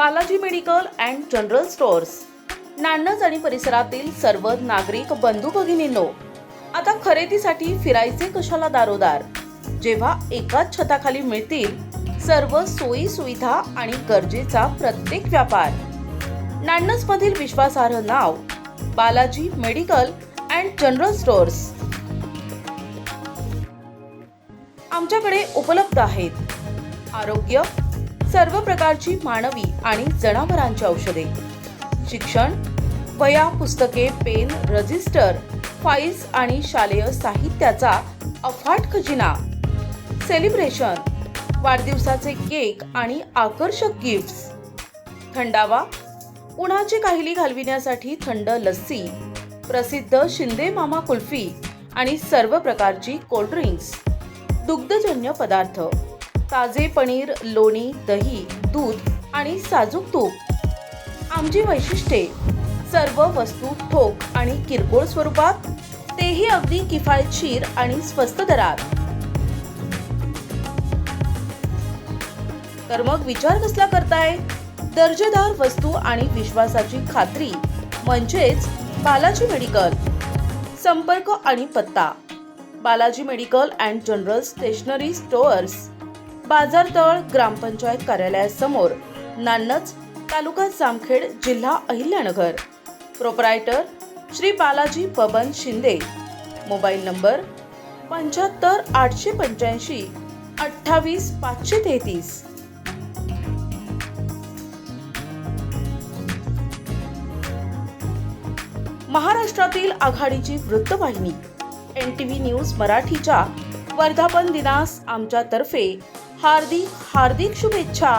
Balaji medical and general stores, Nannaj आणि परिसरातील सर्व नागरिक बंधू भगिनींनो, आता खरेदीसाठी फिरायचे कशाला दारोदार, जेव्हा एकाच छताखाली मिळतील सर्व सोयी सुविधा आणि गरजेचा प्रत्येक व्यापार. नान्नज मधील विश्वासार्ह नाव Balaji medical and general stores. आमच्याकडे उपलब्ध आहेत आरोग्य, सर्व प्रकारची मानवी आणि जनावरांची औषधे, शिक्षण, वह्या, पुस्तके, पेन, रजिस्टर, फाईल्स आणि शालेय साहित्याचा अफाट खजिना, सेलिब्रेशन, वाढदिवसाचे केक आणि आकर्षक गिफ्ट्स, थंडावा, उन्हाची काहिली घालविण्यासाठी थंड लस्सी, प्रसिद्ध शिंदे मामा कुल्फी आणि सर्व प्रकारची कोल्ड्रिंक्स, दुग्धजन्य पदार्थ, ताजे पनीर, लोणी, दही, दूध आणि साजूक तूप. आमची वैशिष्ट्ये: सर्व वस्तू ठोक आणि किरकोळ स्वरूपात, तेही अगदी किफायतशीर आणि स्वस्त दरात. तर मग विचार कसला करताय? दर्जेदार वस्तू आणि विश्वासाची खात्री म्हणजेच बालाजी मेडिकल. संपर्क आणि पत्ता: Balaji medical and general stationery stores, बाजारतळ, ग्रामपंचायत कार्यालयासमोर, नान्नज, तालुका जामखेड, जिल्हा Ahilyanagar. Proprietor Shri Balaji Baban Shinde. Mobile number 75 885 28 533. महाराष्ट्रातील आघाडीची वृत्तवाहिनी NTV न्यूज मराठीच्या वर्धापन दिनास आमच्यातर्फे हार्दिक शुभेच्छा.